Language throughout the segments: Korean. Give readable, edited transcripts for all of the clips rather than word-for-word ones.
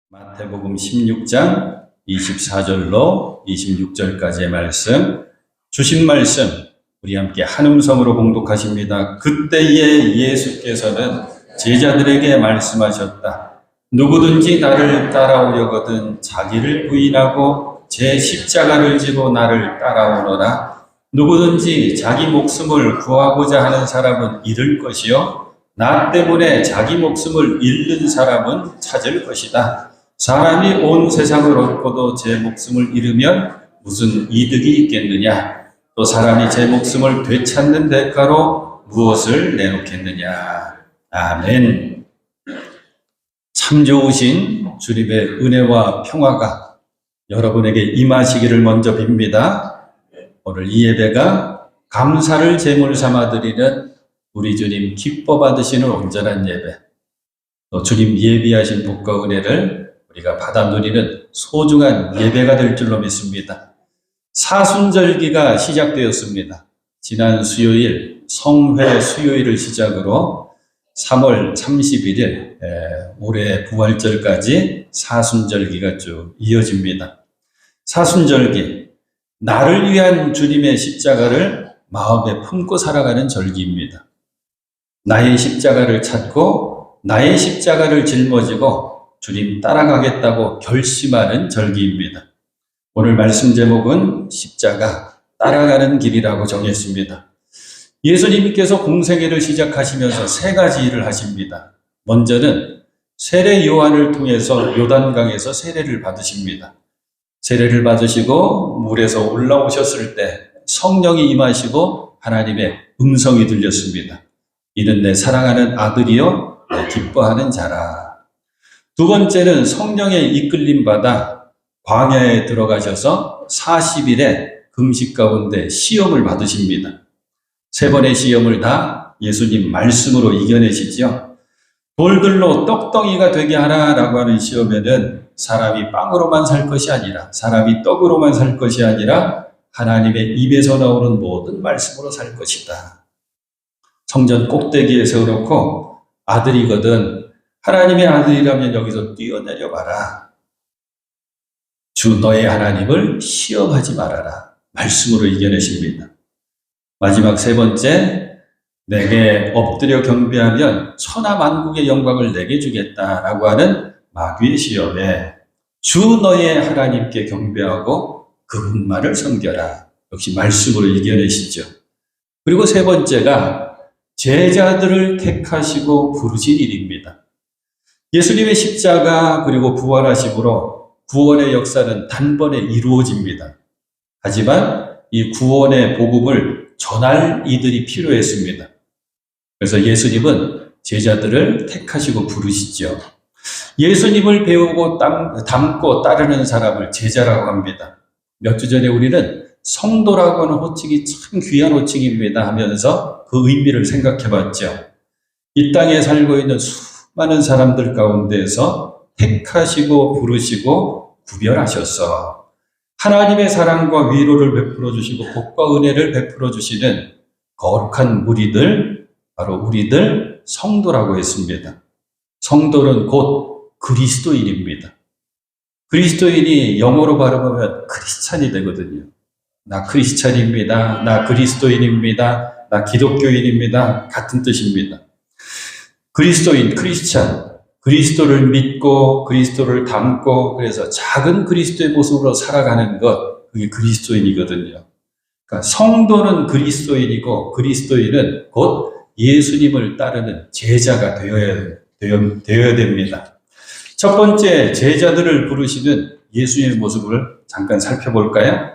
마태복음 16장 24절로 26절까지의 말씀, 주신 말씀 우리 함께 한 음성으로 봉독하십니다. 그때에 예수께서는 제자들에게 말씀하셨다. 누구든지 나를 따라오려거든 자기를 부인하고 제 십자가를 지고 나를 따라오너라. 누구든지 자기 목숨을 구하고자 하는 사람은 잃을 것이요 나 때문에 자기 목숨을 잃는 사람은 찾을 것이다. 사람이 온 세상을 얻고도 제 목숨을 잃으면 무슨 이득이 있겠느냐? 또 사람이 제 목숨을 되찾는 대가로 무엇을 내놓겠느냐? 아멘. 참 좋으신 주님의 은혜와 평화가 여러분에게 임하시기를 먼저 빕니다. 오늘 이 예배가 감사를 제물 삼아 드리는 우리 주님 기뻐 받으시는 온전한 예배, 또 주님 예비하신 복과 은혜를 우리가 받아 누리는 소중한 예배가 될 줄로 믿습니다. 사순절기가 시작되었습니다. 지난 수요일 성회 수요일을 시작으로 3월 31일 올해 부활절까지 사순절기가 쭉 이어집니다. 사순절기, 나를 위한 주님의 십자가를 마음에 품고 살아가는 절기입니다. 나의 십자가를 찾고 나의 십자가를 짊어지고 주님 따라가겠다고 결심하는 절기입니다. 오늘 말씀 제목은 십자가 따라가는 길이라고 정했습니다. 예수님께서 공생애를 시작하시면서 세 가지 일을 하십니다. 먼저는 세례 요한을 통해서 요단강에서 세례를 받으십니다. 세례를 받으시고 물에서 올라오셨을 때 성령이 임하시고 하나님의 음성이 들렸습니다. 이는 내 사랑하는 아들이요 내 기뻐하는 자라. 두 번째는 성령에 이끌림 받아 광야에 들어가셔서 40일의 금식 가운데 시험을 받으십니다. 세 번의 시험을 다 예수님 말씀으로 이겨내시죠. 돌들로 떡덩이가 되게 하라라고 하는 시험에는 사람이 빵으로만 살 것이 아니라, 사람이 떡으로만 살 것이 아니라 하나님의 입에서 나오는 모든 말씀으로 살 것이다. 성전 꼭대기에 세워놓고 아들이거든 하나님의 아들이라면 여기서 뛰어내려 봐라. 주 너의 하나님을 시험하지 말아라. 말씀으로 이겨내십니다. 마지막 세 번째, 내게 엎드려 경배하면 천하 만국의 영광을 내게 주겠다라고 하는 마귀의 시험에 주 너의 하나님께 경배하고 그분만을 섬겨라. 역시 말씀으로 이겨내시죠. 그리고 세 번째가 제자들을 택하시고 부르신 일입니다. 예수님의 십자가 그리고 부활하심으로 구원의 역사는 단번에 이루어집니다. 하지만 이 구원의 복음을 전할 이들이 필요했습니다. 그래서 예수님은 제자들을 택하시고 부르시죠. 예수님을 배우고 닮고 따르는 사람을 제자라고 합니다. 몇 주 전에 우리는 성도라고 하는 호칭이 참 귀한 호칭입니다 하면서 그 의미를 생각해 봤죠. 이 땅에 살고 있는 많은 사람들 가운데에서 택하시고 부르시고 구별하셔서 하나님의 사랑과 위로를 베풀어 주시고 복과 은혜를 베풀어 주시는 거룩한 무리들, 바로 우리들 성도라고 했습니다. 성도는 곧 그리스도인입니다. 그리스도인이 영어로 발음하면 크리스찬이 되거든요. 나 크리스찬입니다. 나 그리스도인입니다. 나 기독교인입니다. 같은 뜻입니다. 그리스도인, 크리스찬, 그리스도를 믿고 그리스도를 닮고 그래서 작은 그리스도의 모습으로 살아가는 것, 그게 그리스도인이거든요. 그러니까 성도는 그리스도인이고 그리스도인은 곧 예수님을 따르는 제자가 되어야 됩니다. 첫 번째, 제자들을 부르시는 예수님의 모습을 잠깐 살펴볼까요?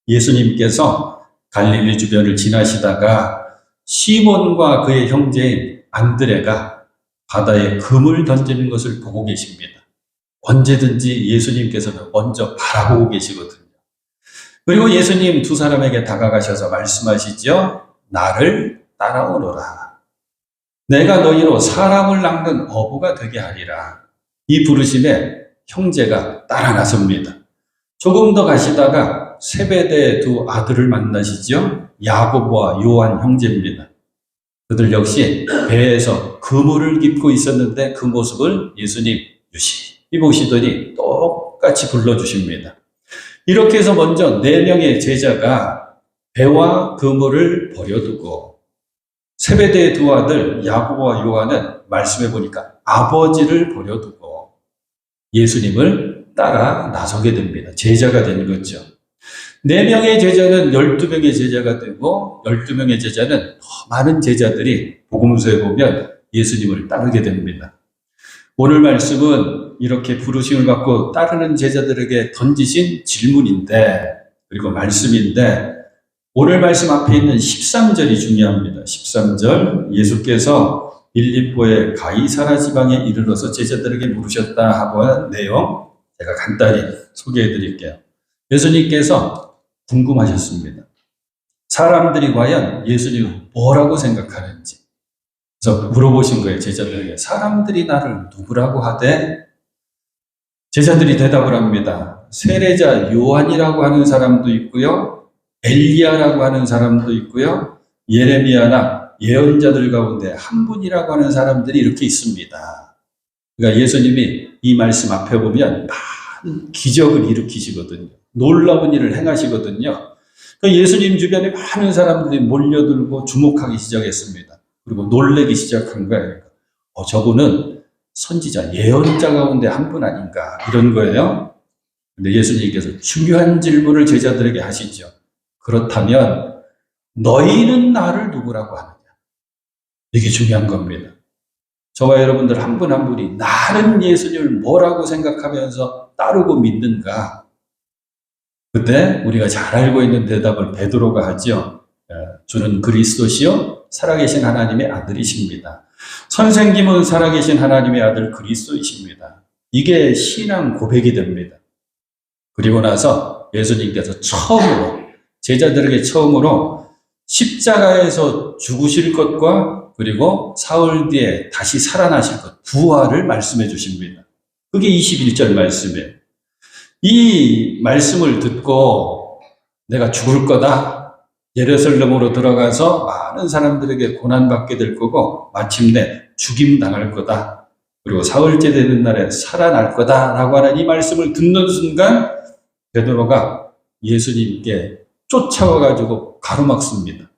예수님께서 갈릴리 주변을 지나시다가 시몬과 그의 형제인 안드레가 바다에 금을 던지는 것을 보고 계십니다. 언제든지 예수님께서는 먼저 바라보고 계시거든요. 그리고 예수님 두 사람에게 다가가셔서 말씀하시죠. 나를 따라오너라. 내가 너희로 사람을 낚는 어부가 되게 하리라. 이 부르심에 형제가 따라 나섭니다. 조금 더 가시다가 세베대의 두 아들을 만나시죠. 야고보와 요한 형제입니다. 그들 역시 배에서 그물을 깁고 있었는데 그 모습을 예수님 보시더니 똑같이 불러주십니다. 이렇게 해서 먼저 4명의 제자가 배와 그물을 버려두고 세베대의 두 아들 야고보와 요한은 말씀해 보니까 아버지를 버려두고 예수님을 따라 나서게 됩니다. 제자가 된 거죠. 4명의 제자는 12명의 제자가 되고 12명의 제자는 더 많은 제자들이 복음서에 보면 예수님을 따르게 됩니다. 오늘 말씀은 이렇게 부르심을 받고 따르는 제자들에게 던지신 질문인데, 그리고 말씀인데, 오늘 말씀 앞에 있는 13절이 중요합니다. 13절, 예수께서 빌립보의 가이사라 지방에 이르러서 제자들에게 물으셨다 하고 한 내용 제가 간단히 소개해 드릴게요. 예수님께서 궁금하셨습니다. 사람들이 과연 예수님을 뭐라고 생각하는지. 그래서 물어보신 거예요, 제자들에게. 사람들이 나를 누구라고 하되? 제자들이 대답을 합니다. 세례자 요한이라고 하는 사람도 있고요, 엘리야라고 하는 사람도 있고요, 예레미야나 예언자들 가운데 한 분이라고 하는 사람들이 이렇게 있습니다. 그러니까 예수님이 이 말씀 앞에 보면 많은 기적을 일으키시거든요. 놀라운 일을 행하시거든요. 그러니까 예수님 주변에 많은 사람들이 몰려들고 주목하기 시작했습니다. 그리고 놀래기 시작한 거예요. 저분은 선지자, 예언자 가운데 한 분 아닌가, 이런 거예요. 근데 예수님께서 중요한 질문을 제자들에게 하시죠. 그렇다면 너희는 나를 누구라고 하느냐? 이게 중요한 겁니다. 저와 여러분들 한 분 한 분이 나는 예수님을 뭐라고 생각하면서 따르고 믿는가? 그때 우리가 잘 알고 있는 대답을 베드로가 하죠. 주는 그리스도시요 살아계신 하나님의 아들이십니다. 선생님은 살아계신 하나님의 아들 그리스도이십니다. 이게 신앙 고백이 됩니다. 그리고 나서 예수님께서 제자들에게 처음으로 십자가에서 죽으실 것과 그리고 사흘 뒤에 다시 살아나실 것, 부활을 말씀해 주십니다. 그게 21절 말씀이에요. 이 말씀을 듣고 내가 죽을 거다, 예루살렘으로 들어가서 많은 사람들에게 고난받게 될 거고 마침내 죽임당할 거다, 그리고 사흘째 되는 날에 살아날 거다라고 하는 이 말씀을 듣는 순간 베드로가 예수님께 쫓아와가지고 가로막습니다.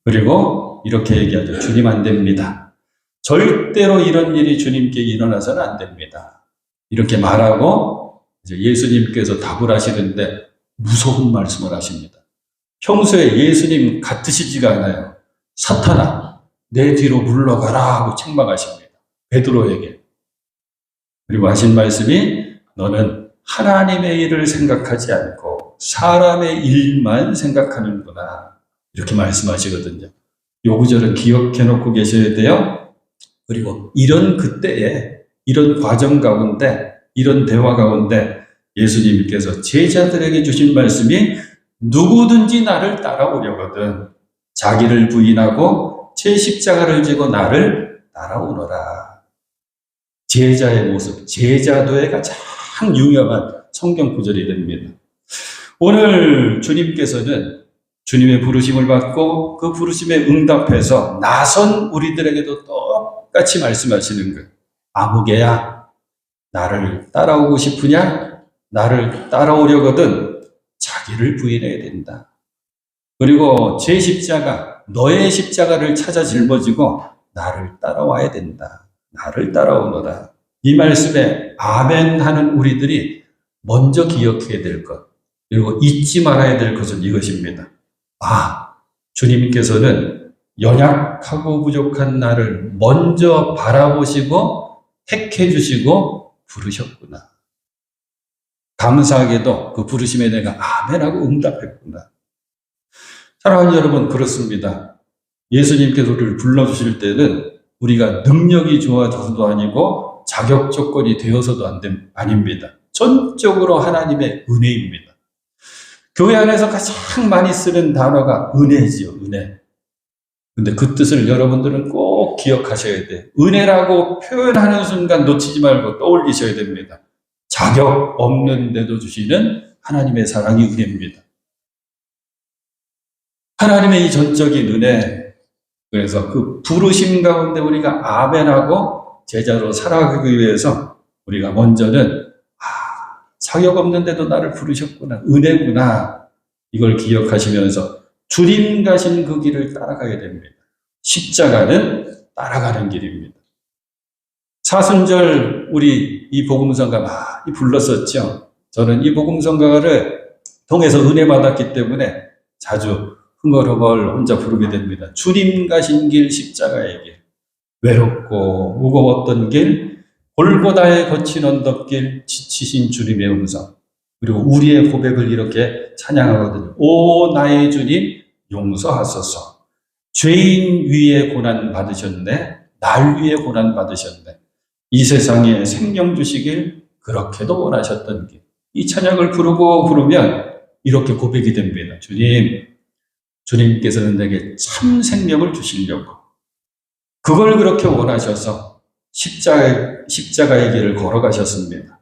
그리고 이렇게 얘기하죠. 주님 안 됩니다. 절대로 이런 일이 주님께 일어나서는 안 됩니다. 이렇게 말하고 이제 예수님께서 답을 하시는데 무서운 말씀을 하십니다. 평소에 예수님 같으시지가 않아요. 사탄아, 내 뒤로 물러가라 하고 책망하십니다. 베드로에게. 그리고 하신 말씀이 너는 하나님의 일을 생각하지 않고 사람의 일만 생각하는구나, 이렇게 말씀하시거든요. 요 구절은 기억해 놓고 계셔야 돼요. 그리고 이런 그때에, 이런 과정 가운데, 이런 대화 가운데 예수님께서 제자들에게 주신 말씀이 누구든지 나를 따라오려거든 자기를 부인하고 제 십자가를 지고 나를 따라오너라. 제자의 모습, 제자도의 가장 유명한 성경 구절이 됩니다. 오늘 주님께서는 주님의 부르심을 받고 그 부르심에 응답해서 나선 우리들에게도 똑같이 말씀하시는 거예요. 아무개야, 나를 따라오고 싶으냐? 나를 따라오려거든 자기를 부인해야 된다. 그리고 제 십자가, 너의 십자가를 찾아 짊어지고 나를 따라와야 된다. 나를 따라오너라. 이 말씀에 아멘 하는 우리들이 먼저 기억해야 될 것, 그리고 잊지 말아야 될 것은 이것입니다. 주님께서는 연약하고 부족한 나를 먼저 바라보시고 택해 주시고 부르셨구나. 감사하게도 그 부르심에 내가 아멘하고 응답했구나. 사랑하는 여러분, 그렇습니다. 예수님께서 우리를 불러주실 때는 우리가 능력이 좋아져서도 아니고 자격 조건이 되어서도 아닙니다. 전적으로 하나님의 은혜입니다. 교회 안에서 가장 많이 쓰는 단어가 은혜지요, 은혜. 근데 그 뜻을 여러분들은 꼭 기억하셔야 돼요. 은혜라고 표현하는 순간 놓치지 말고 떠올리셔야 됩니다. 자격 없는데도 주시는 하나님의 사랑이 은혜입니다. 하나님의 이 전적인 은혜, 그래서 그 부르심 가운데 우리가 아멘하고 제자로 살아가기 위해서 우리가 먼저는 자격 없는데도 나를 부르셨구나, 은혜구나, 이걸 기억하시면서 주님 가신 그 길을 따라가야 됩니다. 십자가는 따라가는 길입니다. 사순절 우리 이 복음성가 많이 불렀었죠. 저는 이 복음성가를 통해서 은혜 받았기 때문에 자주 흥얼흥얼 혼자 부르게 됩니다. 주님 가신 길, 십자가의 길, 외롭고 무거웠던 길, 골고다의 거친 언덕길, 지치신 주님의 음성, 그리고 우리의 고백을 이렇게 찬양하거든요. 오 나의 주님 용서하소서. 죄인 위에 고난 받으셨네, 날 위에 고난 받으셨네, 이 세상에 생명 주시길 그렇게도 원하셨던 길. 이 찬양을 부르면 이렇게 고백이 됩니다. 주님께서는 내게 참 생명을 주시려고 그걸 그렇게 원하셔서 십자가의 길을 걸어가셨습니다.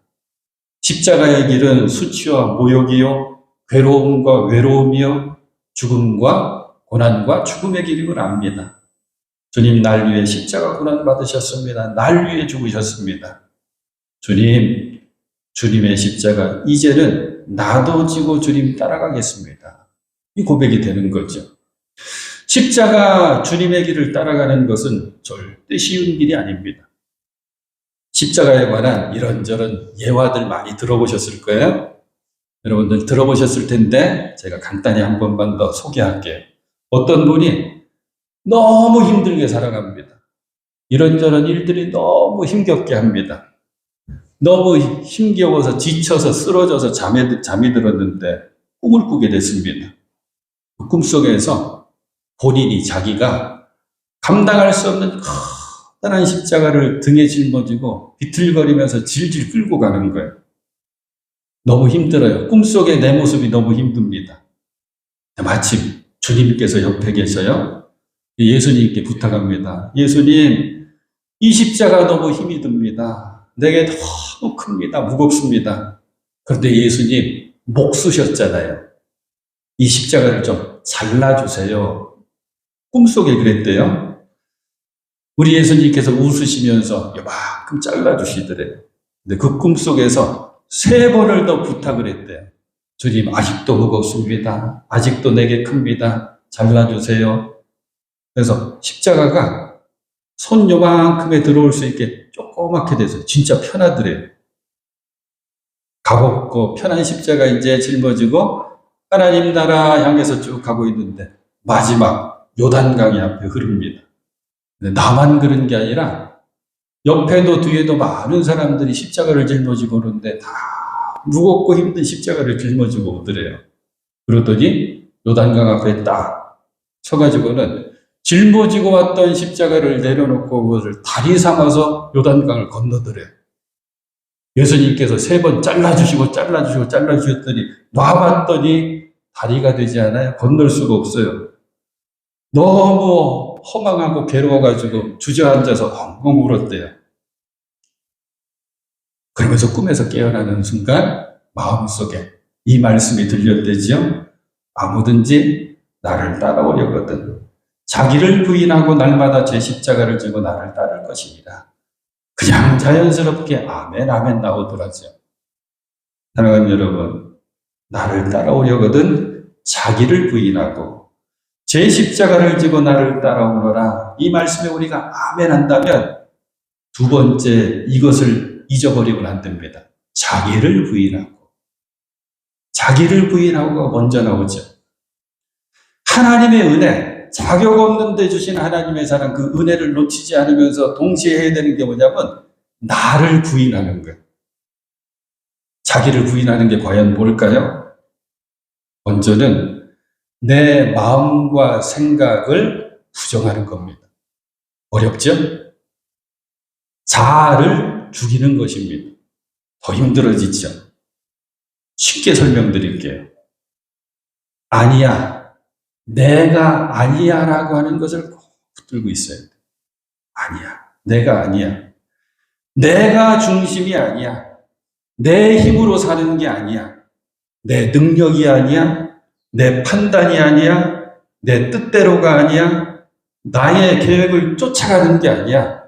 십자가의 길은 수치와 모욕이요, 괴로움과 외로움이요, 죽음과 고난과 죽음의 길인 걸 압니다. 주님 날 위해 십자가 고난 받으셨습니다. 날 위해 죽으셨습니다. 주님의 십자가, 이제는 나도 지고 주님 따라가겠습니다. 이 고백이 되는 거죠. 십자가 주님의 길을 따라가는 것은 절대 쉬운 길이 아닙니다. 십자가에 관한 이런저런 예화들 많이 들어보셨을 거예요. 여러분들 들어보셨을 텐데 제가 간단히 한 번만 더 소개할게요. 어떤 분이 너무 힘들게 살아갑니다. 이런저런 일들이 너무 힘겹게 합니다. 너무 힘겨워서 지쳐서 쓰러져서 잠이 들었는데 꿈을 꾸게 됐습니다. 그 꿈속에서 본인이 자기가 감당할 수 없는 커다란 십자가를 등에 짊어지고 비틀거리면서 질질 끌고 가는 거예요. 너무 힘들어요. 꿈속에 내 모습이 너무 힘듭니다. 마침 주님께서 옆에 계셔요. 예수님께 부탁합니다. 예수님, 이 십자가 너무 힘이 듭니다. 내게 너무 큽니다. 무겁습니다. 그런데 예수님 목 쓰셨잖아요. 이 십자가를 좀 잘라주세요. 꿈속에 그랬대요. 우리 예수님께서 웃으시면서 요만큼 잘라주시더래요. 근데 그 꿈속에서 3번을 더 부탁을 했대요. 주님, 아직도 무겁습니다. 아직도 내게 큽니다. 잘라주세요. 그래서 십자가가 손 요만큼에 들어올 수 있게 조그맣게 돼서 진짜 편하더래요. 가볍고 편한 십자가 이제 짊어지고 하나님 나라 향해서 쭉 가고 있는데 마지막 요단강이 앞에 흐릅니다. 근데 나만 그런 게 아니라 옆에도 뒤에도 많은 사람들이 십자가를 짊어지고 오는데 다 무겁고 힘든 십자가를 짊어지고 오더래요. 그러더니 요단강 앞에 딱 서가지고는 짊어지고 왔던 십자가를 내려놓고 그것을 다리 삼아서 요단강을 건너더래요. 예수님께서 3번 잘라주셨더니 놔봤더니 다리가 되지 않아요. 건널 수가 없어요. 너무 허망하고 괴로워가지고 주저앉아서 엉엉 울었대요. 그러면서 꿈에서 깨어나는 순간 마음속에 이 말씀이 들렸대지요. 아무든지 나를 따라오려거든 자기를 부인하고 날마다 제 십자가를 지고 나를 따를 것이니라. 그냥 자연스럽게 아멘 아멘 나오더라죠. 사랑하는 여러분, 나를 따라오려거든 자기를 부인하고 제 십자가를 지고 나를 따라오너라. 이 말씀에 우리가 아멘 한다면 두 번째 이것을 잊어버리고는 안 됩니다. 자기를 부인하고가 먼저 나오죠. 하나님의 은혜, 자격 없는데 주신 하나님의 사랑, 그 은혜를 놓치지 않으면서 동시에 해야 되는 게 뭐냐면 나를 부인하는 거예요. 자기를 부인하는 게 과연 뭘까요? 먼저는 내 마음과 생각을 부정하는 겁니다. 어렵죠? 자아를 죽이는 것입니다. 더 힘들어지죠? 쉽게 설명드릴게요. 아니야, 내가 아니야 라고 하는 것을 꼭 붙들고 있어야 돼. 아니야, 내가 아니야. 내가 중심이 아니야. 내 힘으로 사는 게 아니야. 내 능력이 아니야. 내 판단이 아니야. 내 뜻대로가 아니야. 나의 계획을 쫓아가는 게 아니야.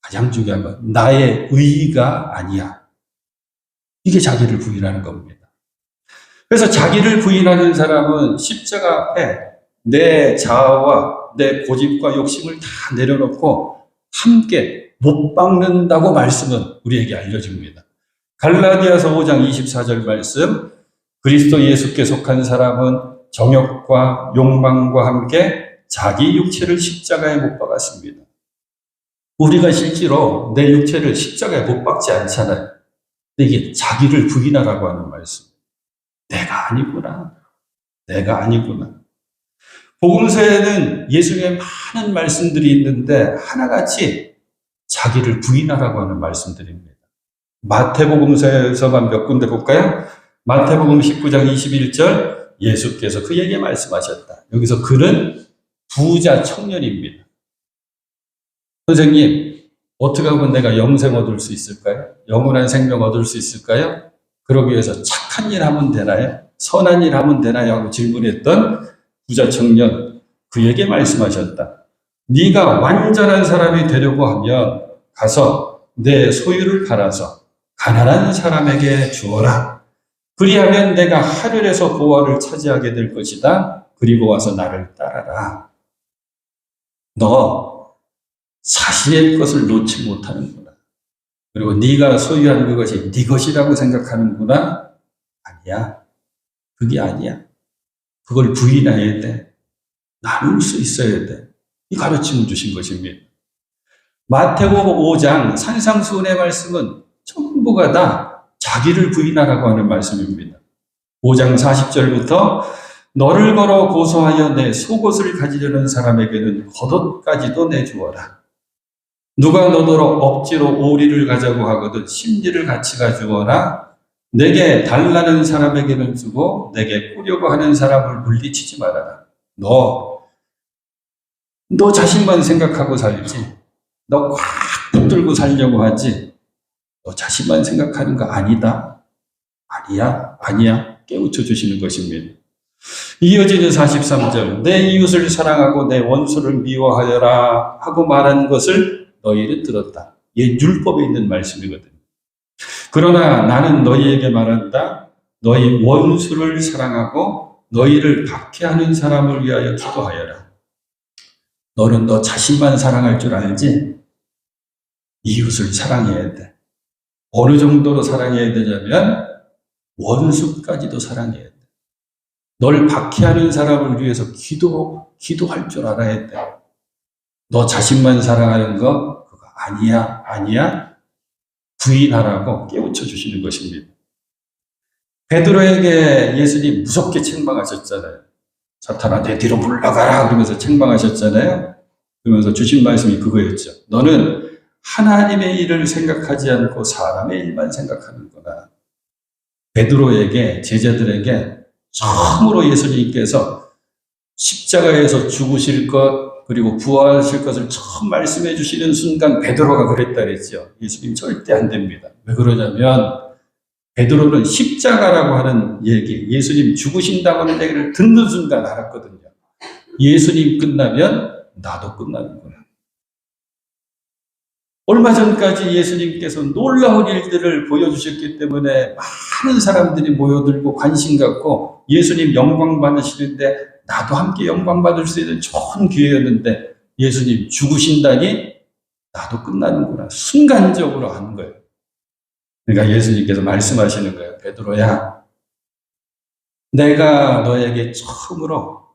가장 중요한 건 나의 의의가 아니야. 이게 자기를 부인하는 겁니다. 그래서 자기를 부인하는 사람은 십자가 앞에 내 자아와 내 고집과 욕심을 다 내려놓고 함께 못 박는다고 말씀은 우리에게 알려줍니다. 갈라디아서 5장 24절 말씀, 그리스도 예수께 속한 사람은 정욕과 욕망과 함께 자기 육체를 십자가에 못 박았습니다. 우리가 실제로 내 육체를 십자가에 못 박지 않잖아요. 근데 이게 자기를 부인하라고 하는 말씀. 내가 아니구나. 내가 아니구나. 복음서에는 예수님의 많은 말씀들이 있는데 하나같이 자기를 부인하라고 하는 말씀들입니다. 마태복음서에서만 몇 군데 볼까요? 마태복음 19장 21절 예수께서 그에게 말씀하셨다. 여기서 그는 부자 청년입니다. 선생님, 어떻게 하면 내가 영생 얻을 수 있을까요? 영원한 생명 얻을 수 있을까요? 그러기 위해서 착한 일 하면 되나요? 선한 일 하면 되나요? 하고 질문했던 부자 청년, 그에게 말씀하셨다. 네가 완전한 사람이 되려고 하면 가서 내 소유를 팔아서 가난한 사람에게 주어라. 그리하면 내가 하늘에서 보화를 차지하게 될 것이다. 그리고 와서 나를 따라라. 너 자신의 것을 놓지 못하는구나. 그리고 네가 소유한 그것이 네 것이라고 생각하는구나. 아니야. 그게 아니야. 그걸 부인해야 돼. 나눌 수 있어야 돼. 이 가르침을 주신 것입니다. 마태복음 5장 산상수훈의 말씀은 전부가 다 자기를 부인하라고 하는 말씀입니다. 5장 40절부터 너를 걸어 고소하여 내 속옷을 가지려는 사람에게는 겉옷까지도 내주어라. 누가 너더러 억지로 오리를 가자고 하거든 심리를 같이 가주어라. 내게 달라는 사람에게는 주고 내게 꾸려고 하는 사람을 물리치지 말아라. 너 자신만 생각하고 살지. 너 꽉 붙들고 살려고 하지. 너 자신만 생각하는 거 아니다. 아니야. 깨우쳐 주시는 것입니다. 이어지는 43절 내 이웃을 사랑하고 내 원수를 미워하여라 하고 말한 것을 너희는 들었다. 이게 율법에 있는 말씀이거든요. 그러나 나는 너희에게 말한다. 너희 원수를 사랑하고 너희를 박해하는 사람을 위하여 기도하여라. 너는 너 자신만 사랑할 줄 알지? 이웃을 사랑해야 돼. 어느 정도로 사랑해야 되냐면 원수까지도 사랑해야 돼. 널 박해하는 사람을 위해서 기도할 줄 알아야 돼. 너 자신만 사랑하는 거 그거 아니야. 부인하라고 깨우쳐 주시는 것입니다. 베드로에게 예수님 무섭게 책망하셨잖아요. 사탄아 내 뒤로 물러가라 그러면서 책망하셨잖아요. 그러면서 주신 말씀이 그거였죠. 너는 하나님의 일을 생각하지 않고 사람의 일만 생각하는구나. 베드로에게 제자들에게 처음으로 예수님께서 십자가에서 죽으실 것 그리고 부활하실 것을 처음 말씀해 주시는 순간 베드로가 그랬다 그랬죠. 예수님 절대 안 됩니다. 왜 그러냐면 베드로는 십자가라고 하는 얘기, 예수님 죽으신다고 하는 얘기를 듣는 순간 알았거든요. 예수님 끝나면 나도 끝나는구나. 얼마 전까지 예수님께서 놀라운 일들을 보여주셨기 때문에 많은 사람들이 모여들고 관심 갖고 예수님 영광 받으시는데 나도 함께 영광 받을 수 있는 좋은 기회였는데 예수님 죽으신다니 나도 끝나는구나. 순간적으로 하는 거예요. 그러니까 예수님께서 말씀하시는 거예요. 베드로야, 내가 너에게 처음으로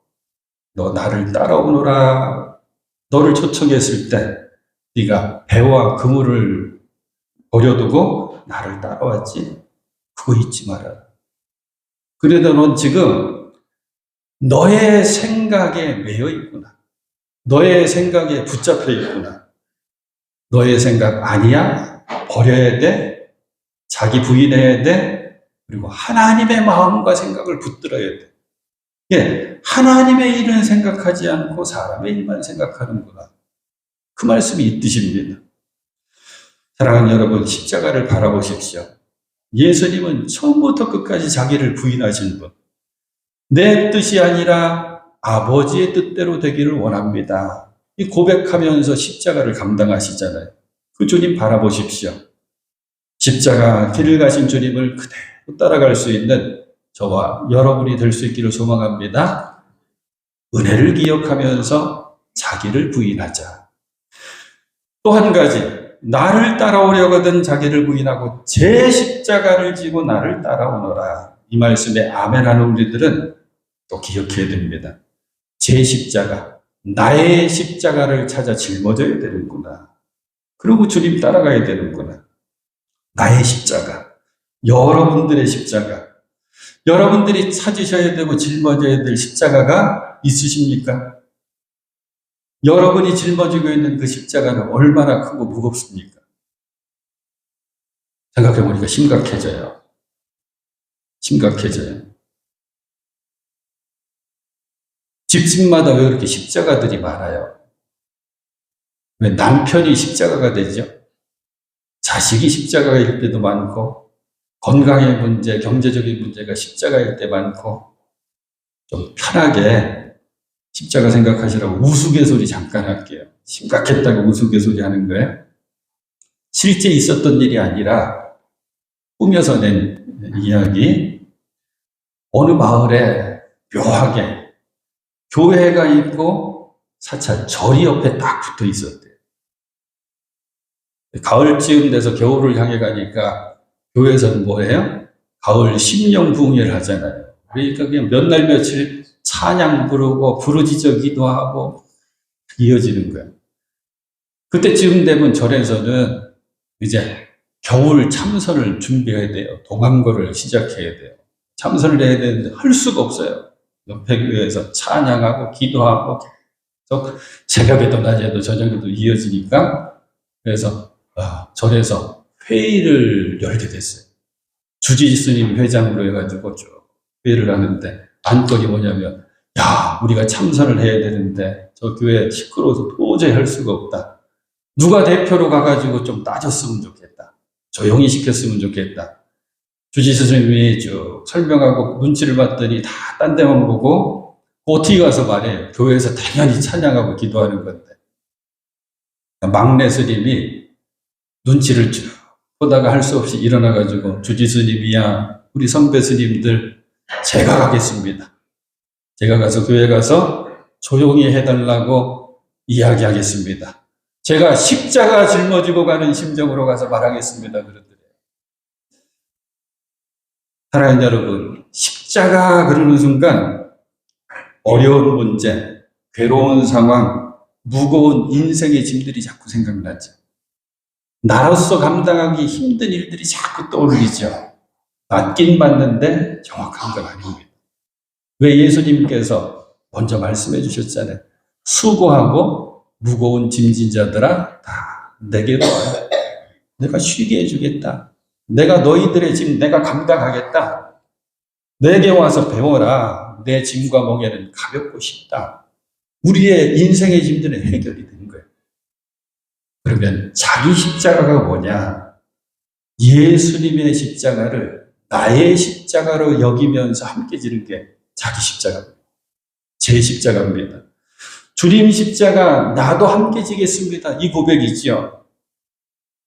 너 나를 따라오너라 너를 초청했을 때 네가 배와 그물을 버려두고 나를 따라왔지. 그거 잊지 마라. 그래도 넌 지금 너의 생각에 매여 있구나. 너의 생각에 붙잡혀 있구나. 너의 생각 아니야. 버려야 돼. 자기 부인해야 돼. 그리고 하나님의 마음과 생각을 붙들어야 돼. 예, 하나님의 일은 생각하지 않고 사람의 일만 생각하는구나. 그 말씀이 이 뜻입니다. 사랑하는 여러분, 십자가를 바라보십시오. 예수님은 처음부터 끝까지 자기를 부인하신 분. 내 뜻이 아니라 아버지의 뜻대로 되기를 원합니다. 이 고백하면서 십자가를 감당하시잖아요. 그 주님 바라보십시오. 십자가 길을 가신 주님을 그대로 따라갈 수 있는 저와 여러분이 될 수 있기를 소망합니다. 은혜를 기억하면서 자기를 부인하자. 또 한 가지, 나를 따라오려거든 자기를 부인하고 제 십자가를 지고 나를 따라오너라. 이 말씀에 아멘하는 우리들은 또 기억해야 됩니다. 제 십자가, 나의 십자가를 찾아 짊어져야 되는구나. 그리고 주님 따라가야 되는구나. 나의 십자가, 여러분들의 십자가, 여러분들이 찾으셔야 되고 짊어져야 될 십자가가 있으십니까? 여러분이 짊어지고 있는 그 십자가는 얼마나 크고 무겁습니까? 생각해보니까 심각해져요. 심각해져요. 집집마다 왜 그렇게 십자가들이 많아요? 왜 남편이 십자가가 되죠? 자식이 십자가일 때도 많고, 건강의 문제, 경제적인 문제가 십자가일 때 많고, 좀 편하게 십자가 생각하시라고 우스갯소리 잠깐 할게요. 심각했다고 우스갯소리 하는 거예요. 실제 있었던 일이 아니라 꾸며서 낸 이야기. 어느 마을에 묘하게 교회가 있고 사찰, 절이 옆에 딱 붙어 있었대요. 가을쯤 돼서 겨울을 향해 가니까 교회에서는 뭐예요? 가을 심령 부흥회를 하잖아요. 그러니까 그냥 몇 날 며칠 찬양 부르고 부르짖어 기도하고 이어지는 거예요. 그때쯤 되면 절에서는 이제 겨울 참선을 준비해야 돼요. 동안거를 시작해야 돼요. 참선을 해야 되는데 할 수가 없어요. 옆에 교회에서 찬양하고 기도하고 새벽에도 낮에도 저녁에도 이어지니까 그래서 절에서 회의를 열게 됐어요. 주지스님 회장으로 해가지고 쭉 회의를 하는데 안건이 뭐냐면 우리가 참선을 해야 되는데 저 교회 시끄러워서 도저히 할 수가 없다. 누가 대표로 가가지고 좀 따졌으면 좋겠다. 조용히 시켰으면 좋겠다. 주지스님이 쭉 설명하고 눈치를 봤더니 다 딴 데만 보고 어떻게 가서 말해요. 교회에서 당연히 찬양하고 기도하는 건데. 막내 스님이 눈치를 쭉 보다가 할 수 없이 일어나가지고 주지스님이야 우리 선배 스님들 제가 가겠습니다. 제가 가서 교회 가서 조용히 해달라고 이야기하겠습니다. 제가 십자가 짊어지고 가는 심정으로 가서 말하겠습니다. 그러더래요. 사랑하는 여러분, 십자가 그러는 순간 어려운 문제, 괴로운 상황, 무거운 인생의 짐들이 자꾸 생각나죠. 나로서 감당하기 힘든 일들이 자꾸 떠올리죠. 맞긴 맞는데 정확한 건 아닙니다. 왜 예수님께서 먼저 말씀해 주셨잖아요. 수고하고 무거운 짐진 자들아 다 내게로 와라. 내가 쉬게 해주겠다. 내가 너희들의 짐 내가 감당하겠다. 내게 와서 배워라. 내 짐과 멍에는 가볍고 쉽다. 우리의 인생의 짐들은 해결이 된 거예요. 그러면 자기 십자가가 뭐냐? 예수님의 십자가를 나의 십자가로 여기면서 함께 지는 게 자기 십자가입니다. 제 십자가입니다. 주님 십자가 나도 함께 지겠습니다. 이 고백이죠.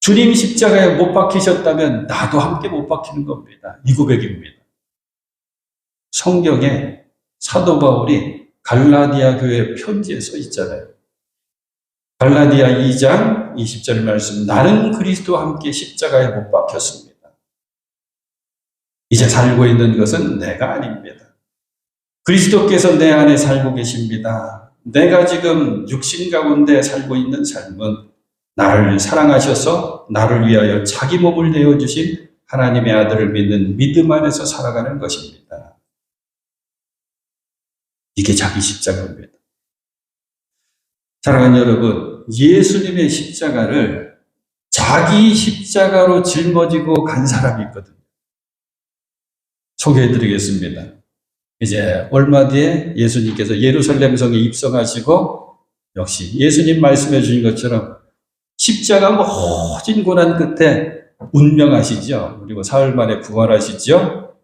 주님 십자가에 못 박히셨다면 나도 함께 못 박히는 겁니다. 이 고백입니다. 성경에 사도 바울이 갈라디아 교회 편지에 써 있잖아요. 갈라디아 2장 20절 말씀, 나는 그리스도와 함께 십자가에 못 박혔습니다. 이제 살고 있는 것은 내가 아닙니다. 그리스도께서 내 안에 살고 계십니다. 내가 지금 육신 가운데 살고 있는 삶은 나를 사랑하셔서 나를 위하여 자기 몸을 내어주신 하나님의 아들을 믿는 믿음 안에서 살아가는 것입니다. 이게 자기 십자가입니다. 사랑하는 여러분, 예수님의 십자가를 자기 십자가로 짊어지고 간 사람이 있거든요. 소개해드리겠습니다. 이제 얼마 뒤에 예수님께서 예루살렘 성에 입성하시고 역시 예수님 말씀해 주신 것처럼 십자가 모진 고난 끝에 운명하시죠. 그리고 사흘 만에 부활하시죠.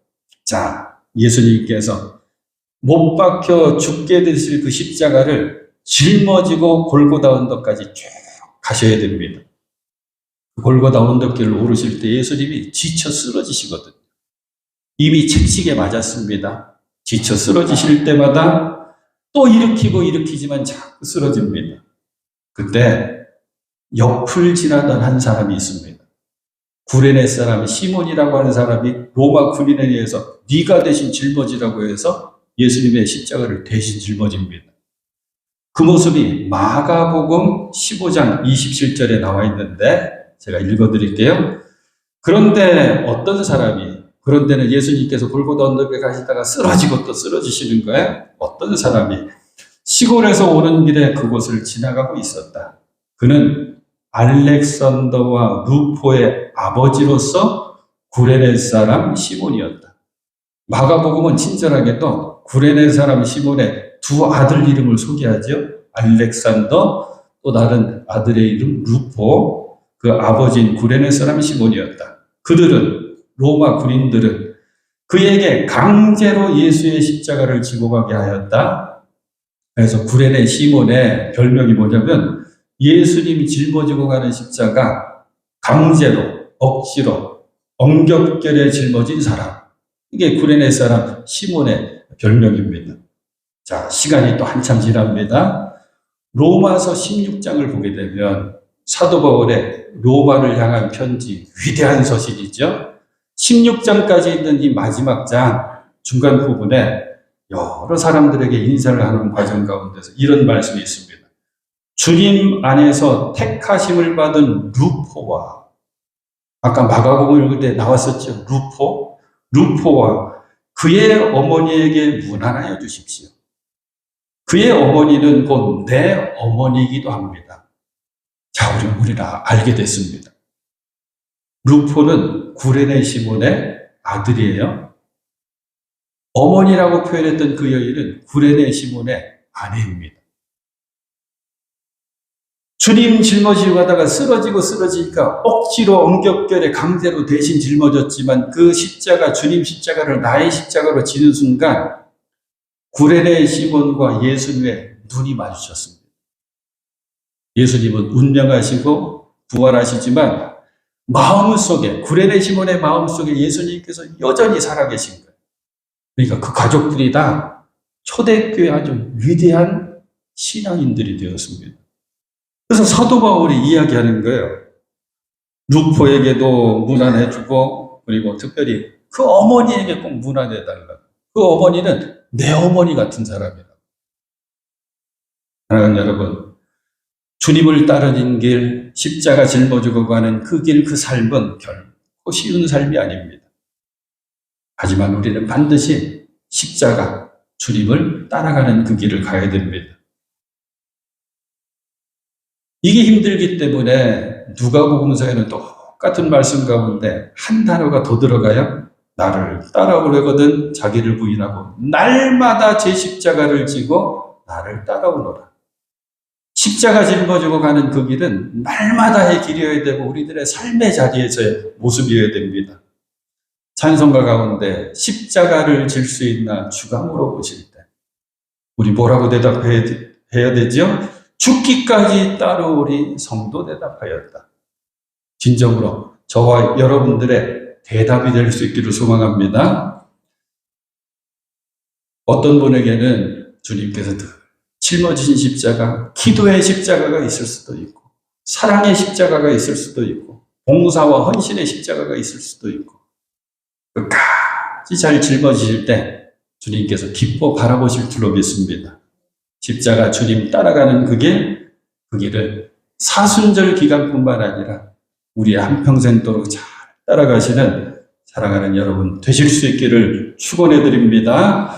자, 예수님께서 못 박혀 죽게 되실 그 십자가를 짊어지고 골고다 언덕까지 쭉 가셔야 됩니다. 골고다 언덕길을 오르실 때 예수님이 지쳐 쓰러지시거든요. 이미 채찍에 맞았습니다. 지쳐 쓰러지실 때마다 또 일으키고 일으키지만 자꾸 쓰러집니다. 그때 옆을 지나던 한 사람이 있습니다. 구레네 사람 시몬이라고 하는 사람이 로마 군인에 의해서 네가 대신 짊어지라고 해서 예수님의 십자가를 대신 짊어집니다. 그 모습이 마가복음 15장 27절에 나와 있는데 제가 읽어드릴게요. 그런데 어떤 사람이, 그런데는 예수님께서 골고다 언덕에 가시다가 쓰러지고 또 쓰러지시는 거예요. 어떤 사람이 시골에서 오는 길에 그곳을 지나가고 있었다. 그는 알렉산더와 루포의 아버지로서 구레네 사람 시몬이었다. 마가복음은 친절하게도 구레네 사람 시몬의 두 아들 이름을 소개하죠. 알렉산더, 또 다른 아들의 이름 루포, 그 아버지인 구레네 사람 시몬이었다. 그들은, 로마 군인들은 그에게 강제로 예수의 십자가를 지고 가게 하였다. 그래서 구레네 시몬의 별명이 뭐냐면 예수님이 짊어지고 가는 십자가 강제로, 억지로, 엉겹결에 짊어진 사람. 이게 구레네 사람 시몬의 별명입니다. 자, 시간이 또 한참 지납니다. 로마서 16장을 보게 되면 사도 바울의 로마를 향한 편지, 위대한 서신이죠. 16장까지 있는 이 마지막 장 중간 부분에 여러 사람들에게 인사를 하는 과정 가운데서 이런 말씀이 있습니다. 주님 안에서 택하심을 받은 루포와, 아까 마가복음 읽을 때 나왔었죠. 루포와 그의 어머니에게 문안하여 주십시오. 그의 어머니는 곧 내 어머니이기도 합니다. 자, 우리는 알게 됐습니다. 루포는 구레네 시몬의 아들이에요. 어머니라고 표현했던 그 여인은 구레네 시몬의 아내입니다. 주님 짊어지고 가다가 쓰러지니까 억지로 엉겹결에 강제로 대신 짊어졌지만 그 십자가, 주님 십자가를 나의 십자가로 지는 순간 구레네 시몬과 예수님의 눈이 마주쳤습니다. 예수님은 운명하시고 부활하시지만 마음속에, 구레네 시몬의 마음속에 예수님께서 여전히 살아계신 거예요. 그러니까 그 가족들이 다 초대교회 아주 위대한 신앙인들이 되었습니다. 그래서 사도 바울이 이야기하는 거예요. 루포에게도 문안해주고, 그리고 특별히 그 어머니에게 꼭 문안해달라. 그 어머니는 내 어머니 같은 사람이다. 사랑하는 여러분, 주님을 따르는 길, 십자가 짊어지고 가는 그 길, 그 삶은 결코 쉬운 삶이 아닙니다. 하지만 우리는 반드시 십자가, 주님을 따라가는 그 길을 가야 됩니다. 이게 힘들기 때문에 누가복음서에는 똑같은 말씀 가운데 한 단어가 더 들어가요. 나를 따라오려거든 자기를 부인하고 날마다 제 십자가를 지고 나를 따라오노라. 십자가 짊어지고 가는 그 길은 날마다의 길이어야 되고 우리들의 삶의 자리에서의 모습이어야 됩니다. 찬송가 가운데 십자가를 질 수 있나 주가 물어보실 때 우리 뭐라고 대답해야 되죠? 죽기까지 따르오리 성도 대답하였다. 진정으로 저와 여러분들의 대답이 될 수 있기를 소망합니다. 어떤 분에게는 주님께서 짊어지신 십자가, 기도의 십자가가 있을 수도 있고 사랑의 십자가가 있을 수도 있고 봉사와 헌신의 십자가가 있을 수도 있고 끝까지 잘 짊어지실 때 주님께서 기뻐 바라보실 줄로 믿습니다. 십자가 주님 따라가는 그 길을 사순절 기간뿐만 아니라 우리의 한평생도록 잘 따라가시는 사랑하는 여러분 되실 수 있기를 축원해 드립니다.